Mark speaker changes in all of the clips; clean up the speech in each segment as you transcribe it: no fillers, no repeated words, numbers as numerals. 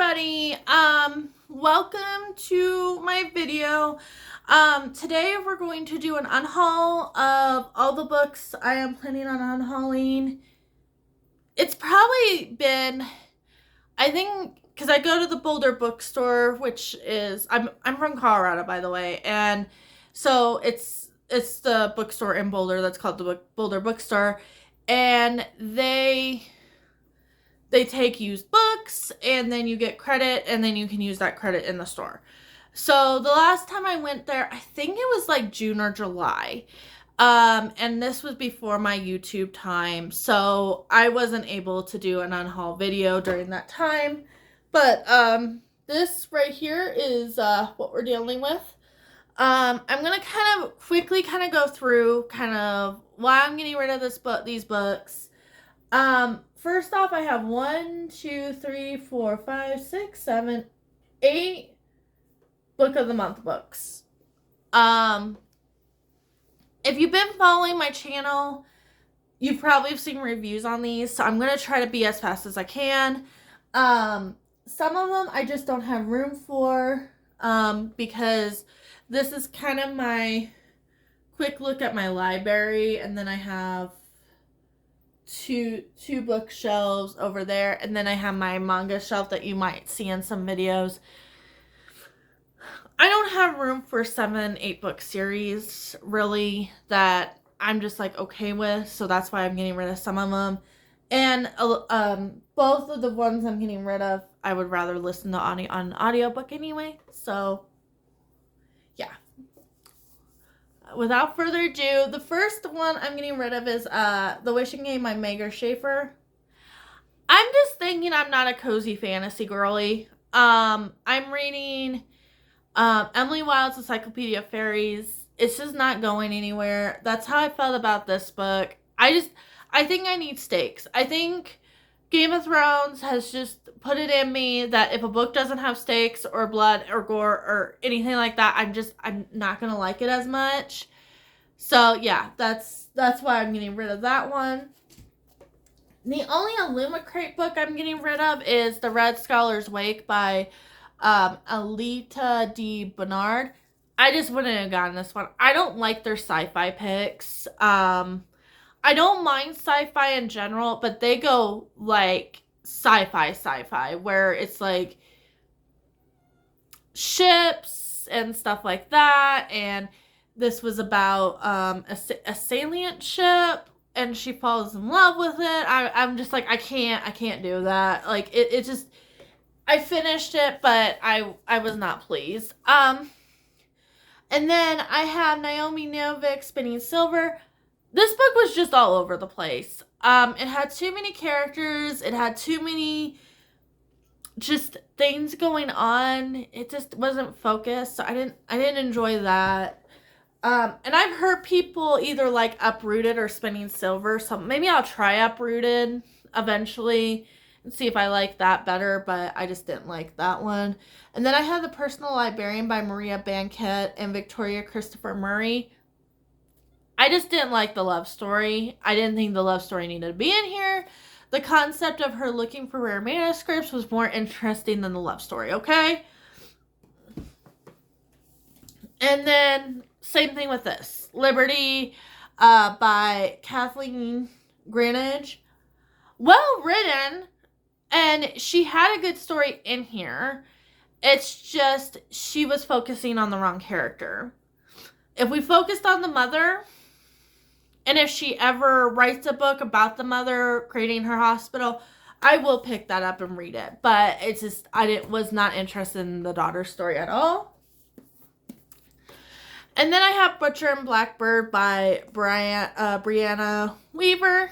Speaker 1: everybody. Welcome to my video. Today we're going to do an unhaul of all the books I am planning on unhauling. It's probably been, I think, because I go to the Boulder bookstore, which is, I'm from Colorado, by the way, and so it's the bookstore in Boulder that's called the Boulder Bookstore, and they take used books and then you get credit and then you can use that credit in the store. So the last time I went there, I think it was like June or July. And this was before my YouTube time. So I wasn't able to do an unhaul video during that time. But this right here is what we're dealing with. I'm going to kind of quickly go through kind of why I'm getting rid of these books. First off, I have 1, 2, 3, 4, 5, 6, 7, 8 Book of the Month books. If you've been following my channel, you probably have seen reviews on these, so I'm going to try to be as fast as I can. Some of them I just don't have room for, because this is kind of my quick look at my library, and then I have two bookshelves over there, and then I have my manga shelf that you might see in some videos. I don't have room for 7-8 book series really that I'm just like okay with, so that's why I'm getting rid of some of them. And both of the ones I'm getting rid of I would rather listen to on audiobook anyway. So yeah, without further ado, the first one I'm getting rid of is The Wishing Game by Megar Schaefer. I'm just thinking I'm not a cozy fantasy girly. I'm reading Emily Wilde's Encyclopedia of Fairies. It's just not going anywhere. That's how I felt about this book. I think I need stakes. I think Game of Thrones has just put it in me that if a book doesn't have stakes or blood or gore or anything like that, I'm not gonna like it as much. So yeah, that's why I'm getting rid of that one. The only Illumicrate book I'm getting rid of is The Red Scholar's Wake by Alita D. Bernard. I just wouldn't have gotten this one. I don't like their sci-fi picks. I don't mind sci-fi in general, but they go like sci-fi, where it's like ships and stuff like that. And this was about a salient ship, and she falls in love with it. I'm just like, I can't do that. Like it just, I finished it, but I was not pleased. And then I have Naomi Novik, Spinning Silver. This book was just all over the place. It had too many characters. It had too many just things going on. It just wasn't focused. So I didn't enjoy that. And I've heard people either like Uprooted or Spinning Silver. So maybe I'll try Uprooted eventually and see if I like that better, but I just didn't like that one. And then I have The Personal Librarian by Maria Banquet and Victoria Christopher Murray. I just didn't like the love story. I didn't think the love story needed to be in here. The concept of her looking for rare manuscripts was more interesting than the love story, okay? And then, same thing with this. Liberty by Kathleen Greenidge. Well written, and she had a good story in here. It's just, she was focusing on the wrong character. If we focused on the mother, and if she ever writes a book about the mother creating her hospital, I will pick that up and read it. But it's just, was not interested in the daughter's story at all. And then I have Butcher and Blackbird by Brianna Weaver.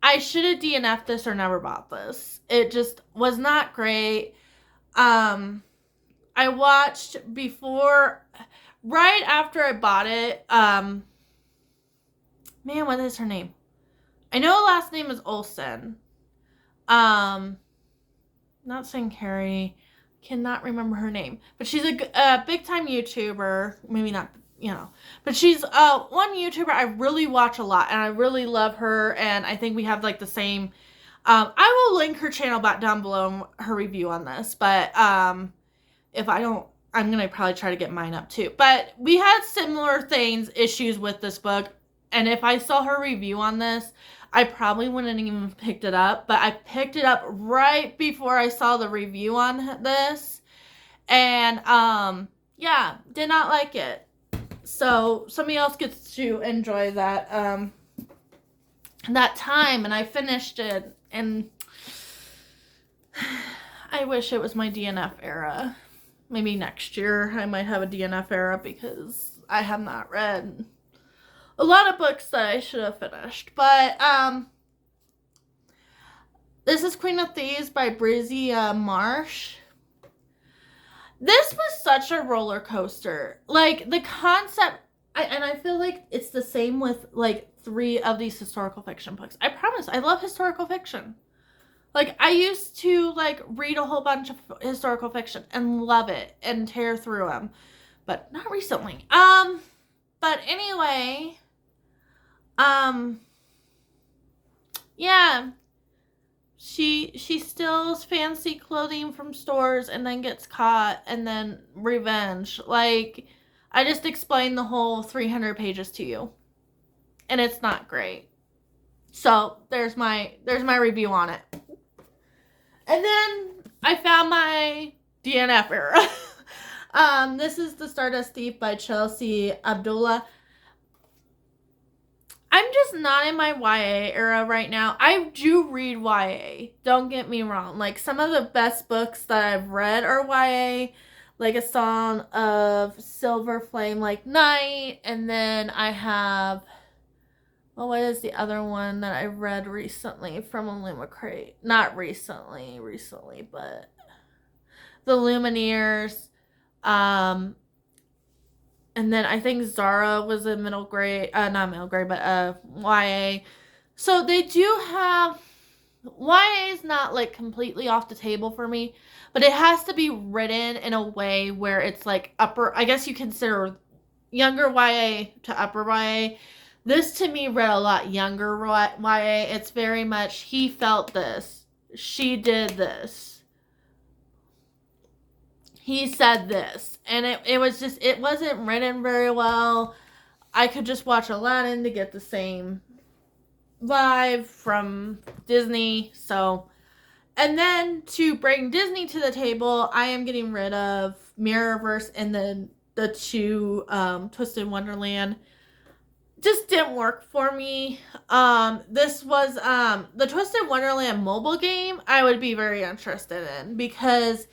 Speaker 1: I should have DNF'd this or never bought this. It just was not great. I watched right after I bought it, man, what is her name? I know her last name is Olsen. Not saying Carrie. Cannot remember her name. But she's a big-time YouTuber. Maybe not, But she's one YouTuber I really watch a lot. And I really love her. And I think we have, like, the same I will link her channel back down below, her review on this, but if I don't, I'm going to probably try to get mine up too. But we had similar issues with this book, and if I saw her review on this, I probably wouldn't even picked it up, but I picked it up right before I saw the review on this, and yeah, did not like it. So somebody else gets to enjoy that that time, and I finished it, and I wish it was my DNF era. Maybe next year I might have a DNF era, because I have not read a lot of books that I should have finished. But this is Queen of Thieves by Brizzy Marsh. This was such a roller coaster. Like, the concept, and I feel like it's the same with, like, 3 of these historical fiction books. I promise, I love historical fiction. Like, I used to, like, read a whole bunch of historical fiction and love it and tear through them. But not recently. But anyway, yeah. She steals fancy clothing from stores and then gets caught, and then revenge. Like, I just explained the whole 300 pages to you, and it's not great. So there's my review on it. And then I found my DNF era. This is The Stardust Thief by Chelsea Abdullah. I'm just not in my YA era right now. I do read YA. Don't get me wrong. Like, some of the best books that I've read are YA. Like A Song of Silver Flame Like Night. And then I have... well, what is the other one that I read recently from Illumicrate? Not recently, but... The Lumineers. And then I think Zara was a middle grade, not middle grade, but YA. So they do have, YA is not like completely off the table for me, but it has to be written in a way where it's like upper, I guess you consider younger YA to upper YA. This to me read a lot younger YA. It's very much, he felt this, she did this, he said this, and it was just, it wasn't written very well. I could just watch Aladdin to get the same vibe from Disney. So, and then to bring Disney to the table, I am getting rid of Mirrorverse, and then the 2 Twisted Wonderland just didn't work for me. This was the Twisted Wonderland mobile game I would be very interested in, because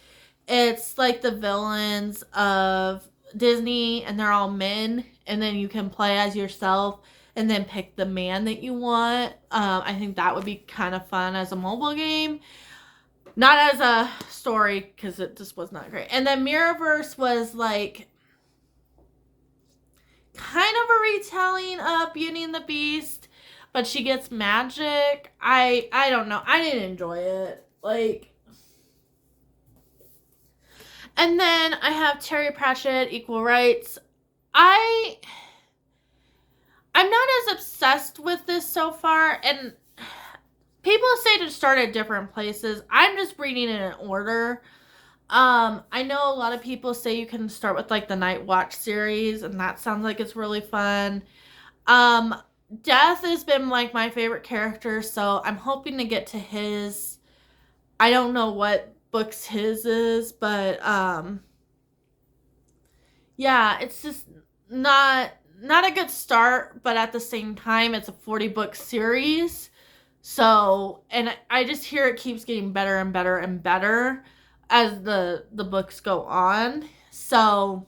Speaker 1: it's like the villains of Disney, and they're all men, and then you can play as yourself and then pick the man that you want. I think that would be kind of fun as a mobile game. Not as a story, because it just was not great. And then Mirrorverse was like kind of a retelling of Beauty and the Beast, but she gets magic. I don't know. I didn't enjoy it. Like... And then I have Terry Pratchett, Equal Rights. I'm not as obsessed with this so far, and people say to start at different places. I'm just reading it in order. I know a lot of people say you can start with like the Night Watch series, and that sounds like it's really fun. Death has been like my favorite character, so I'm hoping to get to his. I don't know what books his is, but yeah, it's just not a good start, but at the same time it's a 40-book series. So, and I just hear it keeps getting better and better and better as the books go on. So,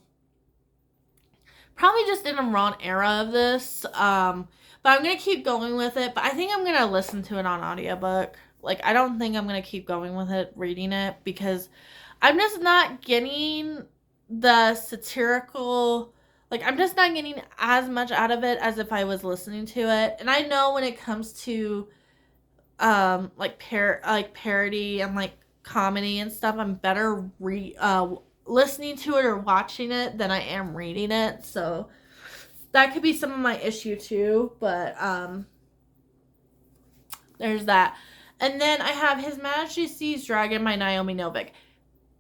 Speaker 1: probably just in a wrong era of this. But I'm going to keep going with it, but I think I'm going to listen to it on audiobook. Like, I don't think I'm going to keep going with it, reading it, because I'm just not getting the satirical, like, I'm just not getting as much out of it as if I was listening to it. And I know when it comes to, like parody and, like, comedy and stuff, I'm better listening to it or watching it than I am reading it. So, that could be some of my issue, too. But, there's that. And then I have His Majesty's Dragon by Naomi Novik.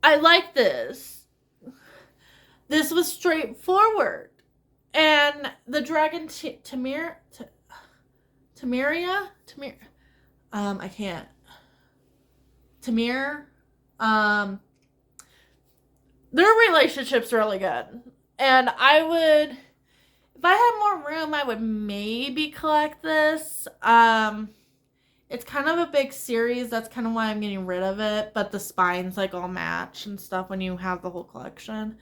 Speaker 1: I like this. This was straightforward. And the dragon Temeria? I can't. Tamir. Their relationship's really good. And I would, if I had more room, I would maybe collect this. It's kind of a big series. That's kind of why I'm getting rid of it. But the spines like all match and stuff when you have the whole collection.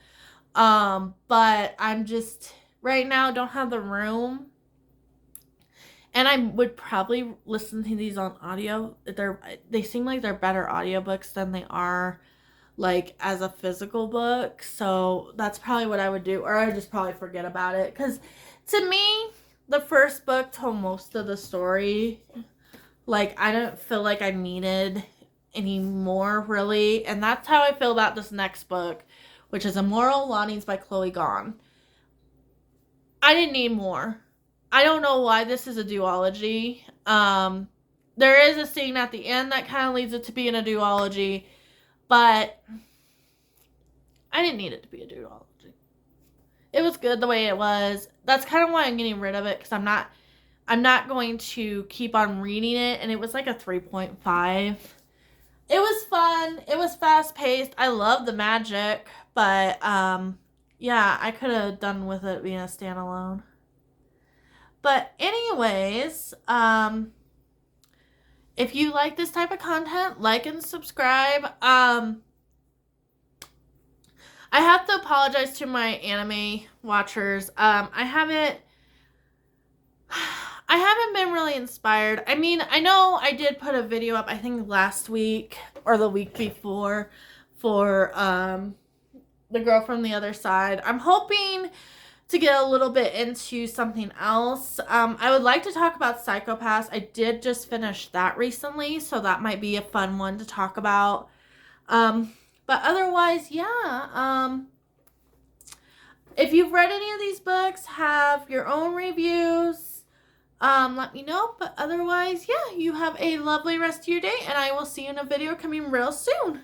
Speaker 1: But I'm just, right now, don't have the room. And I would probably listen to these on audio. They seem like they're better audiobooks than they are like as a physical book. So that's probably what I would do. Or I would just probably forget about it. Because to me, the first book told most of the story. Like, I don't feel like I needed any more, really. And that's how I feel about this next book, which is Immoral Longings by Chloe Gone. I didn't need more. I don't know why this is a duology. There is a scene at the end that kind of leads it to being a duology, but I didn't need it to be a duology. It was good the way it was. That's kind of why I'm getting rid of it, because I'm not going to keep on reading it, and it was like a 3.5. It was fun. It was fast-paced. I love the magic, but yeah, I could have done with it being a standalone. But anyways, if you like this type of content, like and subscribe. I have to apologize to my anime watchers. I haven't been really inspired. I mean, I know I did put a video up, I think last week or the week before, for The Girl from the Other Side. I'm hoping to get a little bit into something else. I would like to talk about Psycho-Pass. I did just finish that recently, so that might be a fun one to talk about. But otherwise, yeah. If you've read any of these books, have your own reviews, let me know. But otherwise, yeah, you have a lovely rest of your day, and I will see you in a video coming real soon.